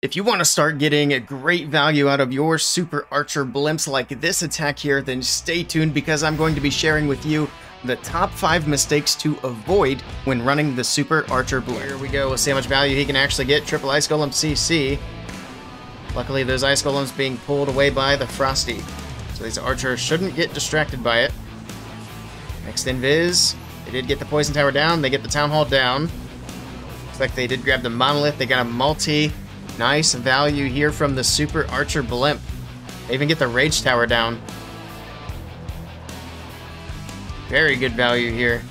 If you want to start getting a great value out of your Super Archer blimps like this attack here, then stay tuned because I'm going to be sharing with you the top 5 mistakes to avoid when running the Super Archer blimp. Here we go, we'll see how much value he can actually get. Triple Ice Golem CC. Luckily those Ice Golems being pulled away by the Frosty, so these Archers shouldn't get distracted by it. Next Invis. They did get the Poison Tower down, they get the Town Hall down. Looks like they did grab the Monolith, they got a multi. Nice value here from the Super Archer blimp. They even get the Rage Tower down. Very good value here.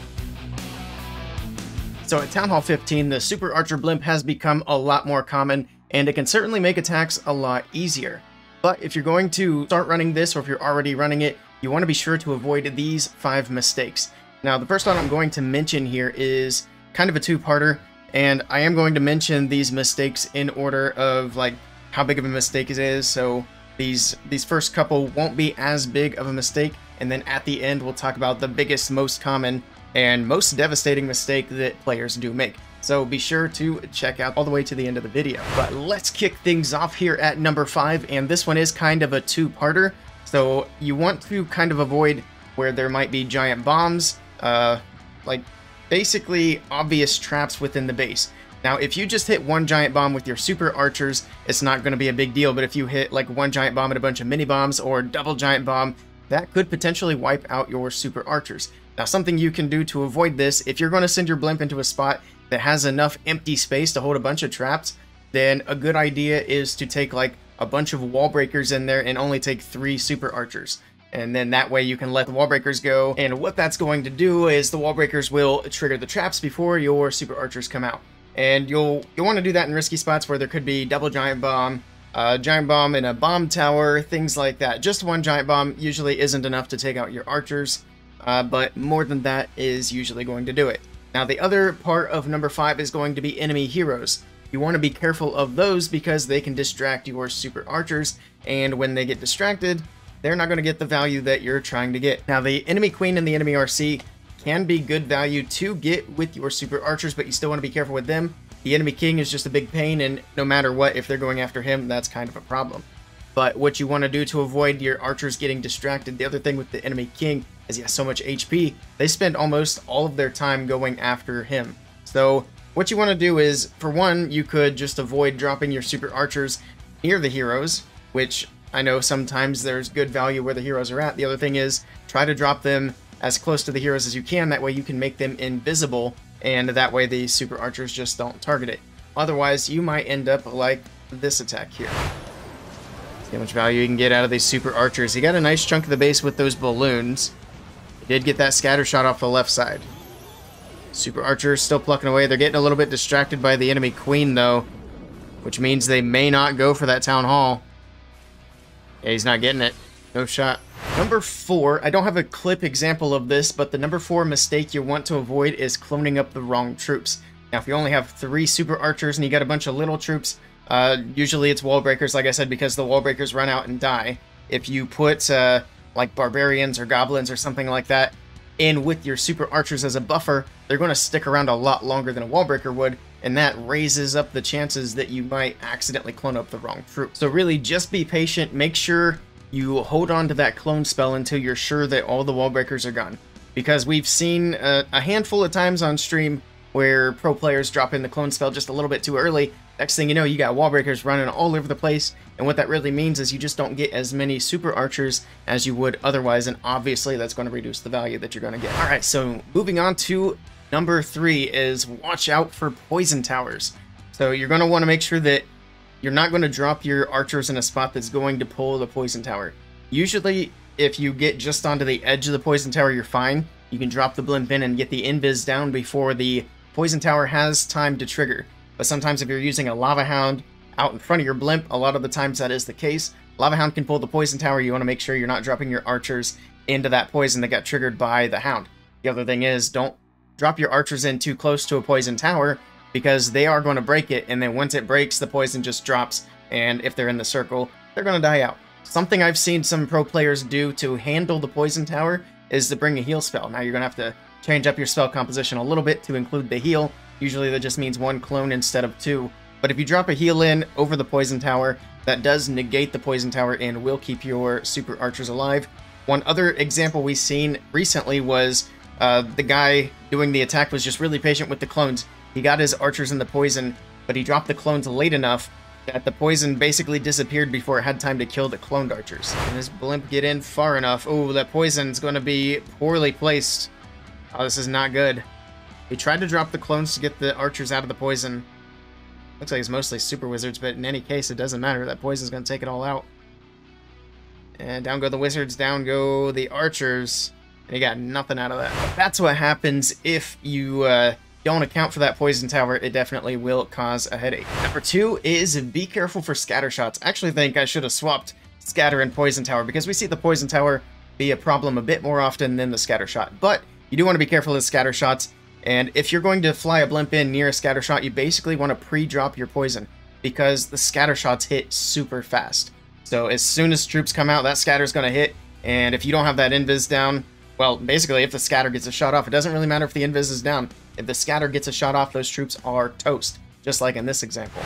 So at Town Hall 15, the Super Archer blimp has become a lot more common, and it can certainly make attacks a lot easier. But if you're going to start running this, or if you're already running it, you want to be sure to avoid these 5 mistakes. Now, the first one I'm going to mention here is kind of a two-parter, and I am going to mention these mistakes in order of like how big of a mistake it is. So these first couple won't be as big of a mistake, and then at the end we'll talk about the biggest, most common, and most devastating mistake that players do make. So be sure to check out all the way to the end of the video. But let's kick things off here at number 5, and this one is kind of a two-parter. So you want to kind of avoid where there might be giant bombs, like basically obvious traps within the base. Now, if you just hit one giant bomb with your Super Archers, it's not going to be a big deal, but if you hit like one giant bomb and a bunch of mini bombs or double giant bomb, that could potentially wipe out your Super Archers. Now, something you can do to avoid this, if you're going to send your blimp into a spot that has enough empty space to hold a bunch of traps, then a good idea is to take like a bunch of wall breakers in there and only take 3 Super Archers. And then that way you can let the wall breakers go. And what that's going to do is the wall breakers will trigger the traps before your Super Archers come out. And you'll want to do that in risky spots where there could be double giant bomb and a bomb tower, things like that. Just one giant bomb usually isn't enough to take out your Archers, but more than that is usually going to do it. Now, the other part of number 5 is going to be enemy heroes. You want to be careful of those because they can distract your Super Archers, and when they get distracted, they're not going to get the value that you're trying to get. Now, the enemy Queen and the enemy RC can be good value to get with your Super Archers, but you still want to be careful with them. The enemy King is just a big pain, and no matter what, if they're going after him, that's kind of a problem. But what you want to do to avoid your Archers getting distracted, the other thing with the enemy King is he has so much HP, they spend almost all of their time going after him. So what you want to do is, for one, you could just avoid dropping your Super Archers near the heroes, which I know sometimes there's good value where the heroes are at. The other thing is try to drop them as close to the heroes as you can. That way you can make them invisible, and that way the Super Archers just don't target it. Otherwise, you might end up like this attack here. See how much value you can get out of these Super Archers. He got a nice chunk of the base with those balloons. He did get that scatter shot off the left side. Super Archers still plucking away. They're getting a little bit distracted by the enemy Queen, though, which means they may not go for that Town Hall. Yeah, he's not getting it. No shot. Number 4, I don't have a clip example of this, but the number 4 mistake you want to avoid is cloning up the wrong troops. Now, if you only have 3 Super Archers and you got a bunch of little troops, usually it's wall breakers, like I said, because the wall breakers run out and die. If you put like barbarians or goblins or something like that in with your Super Archers as a buffer, they're going to stick around a lot longer than a wall breaker would, and that raises up the chances that you might accidentally clone up the wrong troop. So really, just be patient. Make sure you hold on to that clone spell until you're sure that all the wall breakers are gone. Because we've seen a handful of times on stream where pro players drop in the clone spell just a little bit too early. Next thing you know, you got wall breakers running all over the place, and what that really means is you just don't get as many Super Archers as you would otherwise, and obviously that's going to reduce the value that you're going to get. Alright, so moving on to number 3 is watch out for poison towers. So you're going to want to make sure that you're not going to drop your Archers in a spot that's going to pull the poison tower. Usually, if you get just onto the edge of the poison tower, you're fine. You can drop the blimp in and get the invis down before the poison tower has time to trigger. But sometimes if you're using a Lava Hound out in front of your blimp, a lot of the times that is the case. Lava Hound can pull the poison tower. You want to make sure you're not dropping your Archers into that poison that got triggered by the Hound. The other thing is, don't drop your Archers in too close to a poison tower, because they are going to break it, and then once it breaks, the poison just drops, and if they're in the circle, they're going to die out. Something I've seen some pro players do to handle the poison tower is to bring a heal spell. Now you're going to have to change up your spell composition a little bit to include the heal. Usually that just means 1 clone instead of 2, But if you drop a heal in over the poison tower, that does negate the poison tower and will keep your super archers alive. One other example we've seen recently was the guy doing the attack was just really patient with the clones. He got his archers in the poison, but he dropped the clones late enough that the poison basically disappeared before it had time to kill the cloned archers. Can this blimp get in far enough? Oh, that poison's going to be poorly placed. Oh, this is not good. He tried to drop the clones to get the archers out of the poison. Looks like it's mostly super wizards, but in any case, it doesn't matter. That poison's going to take it all out. And down go the wizards, down go the archers. And he got nothing out of that. But that's what happens if you don't account for that poison tower. It definitely will cause a headache. Number 2 is be careful for scatter shots. I actually think I should have swapped scatter and poison tower because we see the poison tower be a problem a bit more often than the scatter shot. But you do want to be careful of scatter shots. And if you're going to fly a blimp in near a scatter shot, you basically want to pre-drop your poison because the scatter shots hit super fast. So as soon as troops come out, that scatter's going to hit. And if you don't have that invis down, well, basically if the scatter gets a shot off, it doesn't really matter if the invis is down. If the scatter gets a shot off, those troops are toast, just like in this example.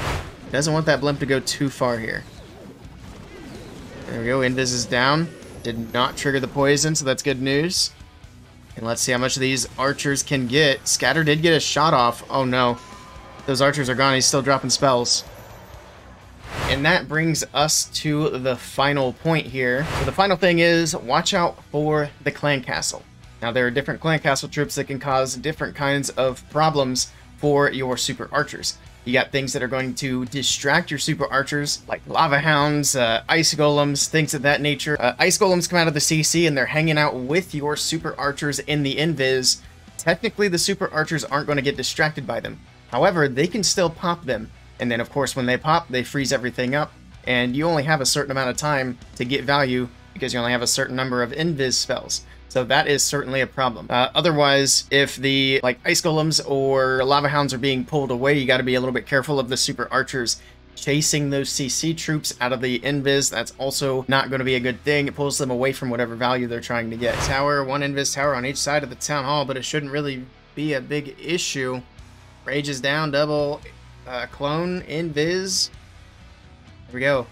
Doesn't want that blimp to go too far here. There we go, invis is down. Did not trigger the poison, so that's good news. And let's see how much of these archers can get. Scatter did get a shot off. Oh no. Those archers are gone. He's still dropping spells. And that brings us to the final point here. So the final thing is, watch out for the clan castle. Now there are different clan castle troops that can cause different kinds of problems for your super archers. You got things that are going to distract your super archers, like lava hounds, ice golems, things of that nature. Ice golems come out of the CC and they're hanging out with your super archers in the invis. Technically, the super archers aren't going to get distracted by them. However, they can still pop them. And then, of course, when they pop, they freeze everything up. And you only have a certain amount of time to get value because you only have a certain number of invis spells. So that is certainly a problem. Otherwise, if the ice golems or lava hounds are being pulled away, you got to be a little bit careful of the super archers chasing those CC troops out of the invis. That's also not going to be a good thing. It pulls them away from whatever value they're trying to get. Tower, one invis tower on each side of the town hall, but it shouldn't really be a big issue. Rage is down, double clone invis. There we go.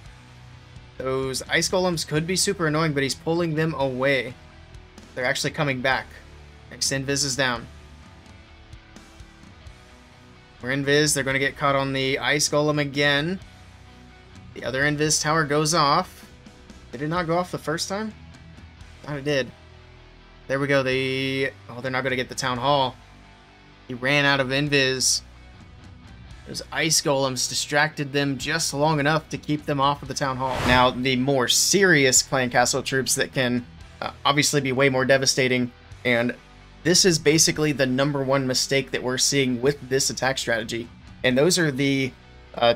Those ice golems could be super annoying, but he's pulling them away. They're actually coming back. Next invis is down. We're invis. They're going to get caught on the ice golem again. The other invis tower goes off. Did it not go off the first time? Oh, it did. There we go. Oh, they're not going to get the town hall. He ran out of invis. Those ice golems distracted them just long enough to keep them off of the town hall. Now, the more serious clan castle troops that can obviously be way more devastating, and this is basically the #1 mistake that we're seeing with this attack strategy, and those are the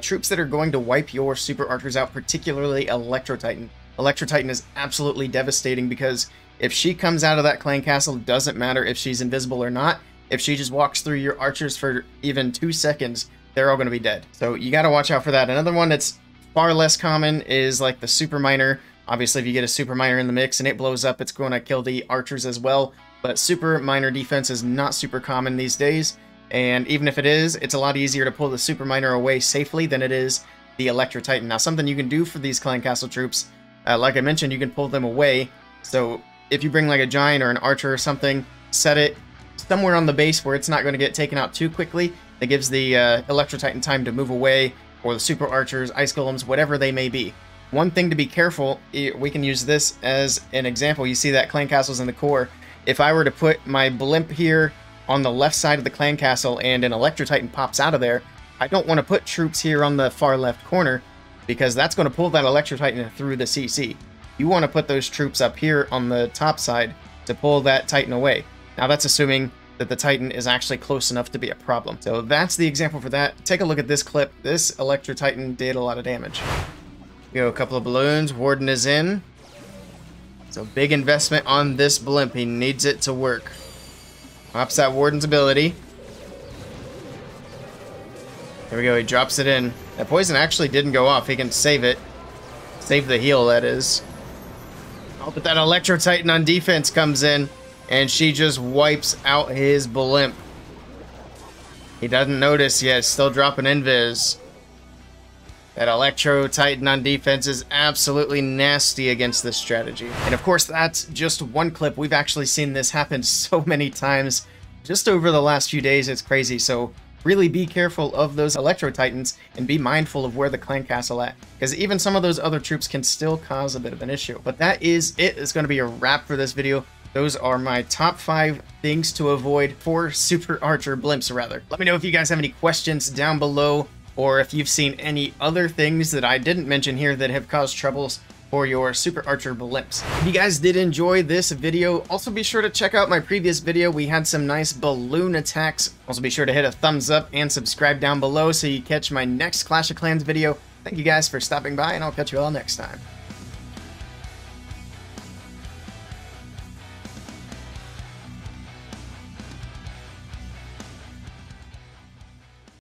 troops that are going to wipe your super archers out, particularly Electro Titan. Electro Titan is absolutely devastating because if she comes out of that clan castle, it doesn't matter if she's invisible or not. If she just walks through your archers for even 2 seconds, they're all going to be dead. So you got to watch out for that. Another one that's far less common is like the super miner. Obviously, if you get a super miner in the mix and it blows up, it's going to kill the archers as well. But super miner defense is not super common these days. And even if it is, it's a lot easier to pull the super miner away safely than it is the Electro Titan. Now, something you can do for these clan castle troops, like I mentioned, you can pull them away. So if you bring like a giant or an archer or something, set it somewhere on the base where it's not going to get taken out too quickly. That gives the Electro Titan time to move away, or the super archers, ice golems, whatever they may be. One thing to be careful, we can use this as an example. You see that clan castle's in the core. If I were to put my blimp here on the left side of the clan castle and an Electro Titan pops out of there, I don't want to put troops here on the far left corner because that's going to pull that Electro Titan through the CC. You want to put those troops up here on the top side to pull that Titan away. Now that's assuming that the Titan is actually close enough to be a problem. So that's the example for that. Take a look at this clip. This Electro Titan did a lot of damage. We go a couple of balloons. Warden is in. So big investment on this blimp. He needs it to work. Pops that Warden's ability. There we go. He drops it in. That poison actually didn't go off. He can save it. Save the heal, that is. Oh, but that Electro Titan on defense comes in, and she just wipes out his blimp. He doesn't notice yet. Still dropping invis. That Electro Titan on defense is absolutely nasty against this strategy. And of course, that's just one clip. We've actually seen this happen so many times just over the last few days. It's crazy. So really be careful of those Electro Titans and be mindful of where the clan castle at, because even some of those other troops can still cause a bit of an issue. But that is it. It's going to be a wrap for this video. Those are my top 5 things to avoid for Super Archer blimps, rather. Let me know if you guys have any questions down below, or if you've seen any other things that I didn't mention here that have caused troubles for your Super Archer blimps. If you guys did enjoy this video, also be sure to check out my previous video. We had some nice balloon attacks. Also be sure to hit a thumbs up and subscribe down below so you catch my next Clash of Clans video. Thank you guys for stopping by, and I'll catch you all next time.